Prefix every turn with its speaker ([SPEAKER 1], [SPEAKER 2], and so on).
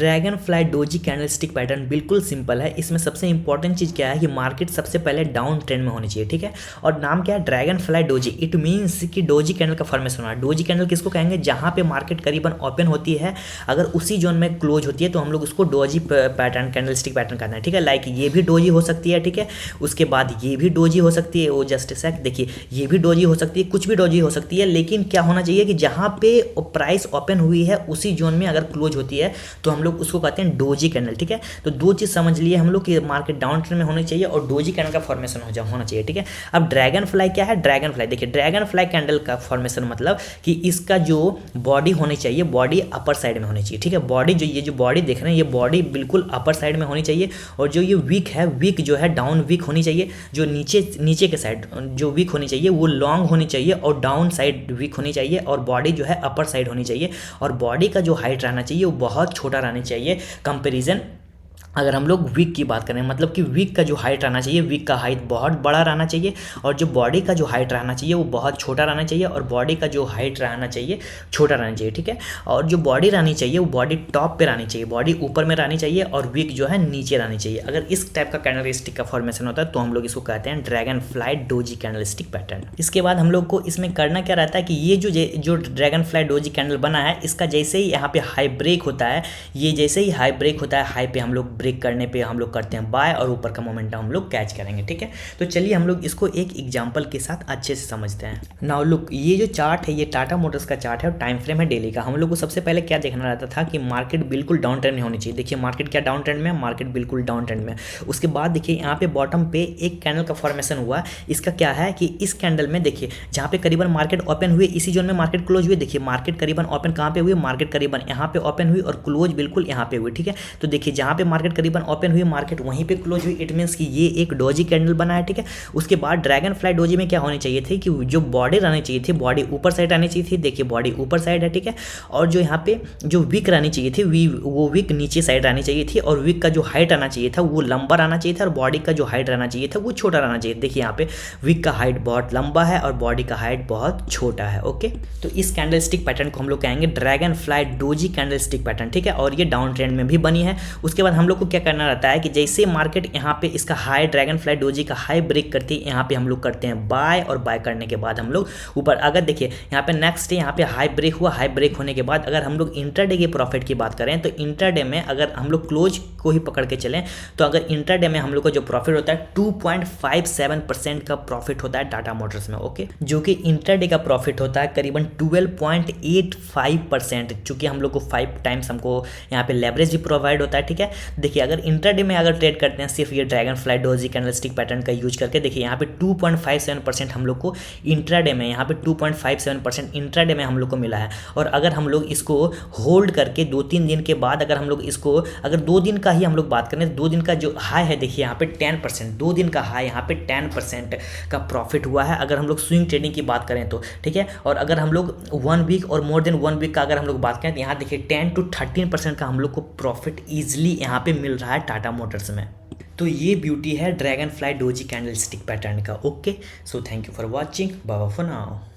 [SPEAKER 1] Dragon fly doji candlestick pattern बिल्कुल simple है। इसमें सबसे इंपॉर्टेंट चीज़ क्या है कि मार्केट सबसे पहले डाउन ट्रेंड में होनी चाहिए, ठीक है। और नाम क्या है, dragonfly doji. It means कि डोजी कैंडल का फॉर्मेशन होना। डोजी कैंडल किसको कहेंगे, जहाँ पे मार्केट करीबन ओपन होती है, अगर उसी जोन में क्लोज होती है तो हम लोग उसको डोजी पैटर्न कैंडलस्टिक पैटर्न कहते हैं, ठीक है। लाइक ये भी डोजी हो सकती है, ठीक है। उसके बाद ये भी डोजी हो सकती है, वो जस्ट सेक देखिए, ये भी डोजी हो सकती है, कुछ भी डोजी हो सकती है। लेकिन क्या होना चाहिए कि जहाँ पे प्राइस ओपन हुई है उसी जोन में अगर क्लोज होती है तो हम लोग उसको कहते हैं डोजी कैंडल, ठीक है। तो दो चीज़ समझ लिए हम लोग कि मार्केट डाउन ट्रेंड में होनी चाहिए और डोजी कैंडल का फॉर्मेशन होना चाहिए, ठीक है। अब ड्रैगन फ्लाई क्या है, ड्रैगन फ्लाई देखिए, ड्रैगन फ्लाई कैंडल का फॉर्मेशन मतलब कि इसका जो बॉडी होनी चाहिए, बॉडी अपर साइड में होनी चाहिए, ठीक है। बॉडी जो ये जो बॉडी देख रहे हैं, ये बॉडी बिल्कुल अपर साइड में होनी चाहिए। और जो ये वीक है, वीक जो है डाउन वीक होनी चाहिए। जो नीचे के साइड जो वीक होनी चाहिए वो लॉन्ग होनी चाहिए और डाउन साइड वीक होनी चाहिए। और बॉडी जो है अपर साइड होनी चाहिए। और बॉडी का जो हाइट रहना चाहिए वो बहुत छोटा रहना चाहिए कंपेरिजन। अगर हम लोग वीक की बात करें, मतलब कि वीक का जो हाइट रहना चाहिए, वीक का हाइट बहुत बड़ा रहना चाहिए और जो बॉडी का जो हाइट रहना चाहिए वो बहुत छोटा रहना चाहिए। और बॉडी का जो हाइट रहना चाहिए छोटा रहना चाहिए, ठीक है। और जो बॉडी रहनी चाहिए वो बॉडी टॉप पे रहनी चाहिए, बॉडी ऊपर में रहनी चाहिए और वीक जो है नीचे रहनी चाहिए। अगर इस टाइप का कैंडलस्टिक का फॉर्मेशन होता है तो हम लोग इसको कहते हैं dragon fly doji candlestick pattern. इसके बाद हम लोग को इसमें करना क्या रहता है कि ये जो ड्रैगन फ्लाई डोजी कैंडल बना है, इसका जैसे ही यहाँ पे हाई ब्रेक होता है, ये जैसे ही हाई ब्रेक होता है, हाई पे हम लोग ब्रेक करने पे हम लोग करते हैं बाय और ऊपर का मोमेंटम हम लोग कैच करेंगे, ठीक है। तो चलिए हम लोग इसको एक एग्जांपल के साथ अच्छे से समझते हैं। नाउ लुक, ये जो चार्ट है ये टाटा मोटर्स का चार्ट है और टाइम फ्रेम है डेली का। हम लोग को सबसे पहले क्या देखना रहता था कि मार्केट बिल्कुल डाउन ट्रेंड में होनी चाहिए। देखिए मार्केट क्या डाउन ट्रेंड में, मार्केट बिल्कुल डाउन ट्रेंड में। उसके बाद देखिए यहाँ पे बॉटम पे एक कैंडल का फॉर्मेशन हुआ। इसका क्या है कि इस कैंडल में देखिए जहाँ पे करीबन मार्केट ओपन हुई, इसी जोन में मार्केट क्लोज हुई। देखिए मार्केट करीबन ओपन कहाँ पे हुई, मार्केट करीबन यहाँ पे ओपन हुई और क्लोज बिल्कुल यहाँ पे हुई, ठीक है। तो देखिए जहाँ पे मार्केट करीबन ओपन हुई, मार्केट वहीं पे क्लोज हुई। इट मींस कि ये एक डोजी कैंडल बना है, ठीक है। उसके बाद ड्रैगन फ्लाई डोजी में क्या होनी चाहिए थी कि जो बॉडी रहनी चाहिए थी, बॉडी ऊपर साइड आनी चाहिए थी। देखिए बॉडी ऊपर साइड है, ठीक है। और जो यहाँ पे जो वीक रहनी चाहिए थी, वो वीक नीचे साइड आनी चाहिए थी। और वीक का जो हाइट आना चाहिए था वो लंबा आना चाहिए था और बॉडी का जो हाइट रहना चाहिए था वो छोटा रहना चाहिए। देखिए यहाँ पे वीक का हाइट बहुत लंबा है और बॉडी का हाइट बहुत छोटा है, ओके। तो इस कैंडलस्टिक पैटर्न को हम लोग कहेंगे dragon fly doji candlestick pattern, ठीक है। और ये डाउन ट्रेंड में भी बनी है। उसके बाद हम लोग को क्या करना रहता है कि जैसे मार्केट यहाँ पे इसका हाई ड्रैगन फ्लाई डोजी का हाई ब्रेक करती है, यहाँ पे हम लोग करते हैं बाय और बाय करने के बाद हम लोग ऊपर। अगर देखिए यहाँ पे नेक्स्ट यहाँ पे हाई ब्रेक हुआ, हाई ब्रेक होने के बाद अगर हम लोग इंटरडे के प्रॉफिट की बात करें तो इंटरडे में अगर हम लोग क्लोज को ही पकड़ के चलें तो अगर इंटरडे में हम लोग का जो प्रॉफिट होता है 2.57% का प्रॉफिट होता है टाटा मोटर्स में, ओके। जो कि इंटरडे का प्रॉफिट होता है करीबन 12.85%, चूंकि हम लोग को 5 टाइम्स हमको यहाँ पे लेवरेज भी प्रोवाइड होता है, ठीक है। देखिए अगर इंटरडे में अगर ट्रेड करते हैं सिर्फ ये dragon fly doji candlestick pattern का यूज करके, देखिए यहाँ पे 2.57% हम लोग को इंट्राडे में, यहाँ पे 2.57% इंट्राडे में हम लोग को मिला है। और अगर हम लोग इसको होल्ड करके 2-3 दिन के बाद अगर हम लोग इसको, अगर 2 दिन का ही हम लोग बात करें, 2 दिन का जो हाई है देखिए यहाँ पे 10%, 2 दिन का हाई यहाँ पे 10% का प्रॉफिट हुआ है अगर हम लोग स्विंग ट्रेडिंग की बात करें तो, ठीक है। और अगर हम लोग 1 वीक और मोर देन 1 वीक का अगर हम लोग बात करें तो यहाँ देखिए 10 to 13% का हम लोग को प्रॉफिट ईजिली यहाँ पे मिल रहा है टाटा मोटर्स में। तो ये ब्यूटी है dragonfly doji candlestick pattern का, okay. So thank you for watching, bye bye for now.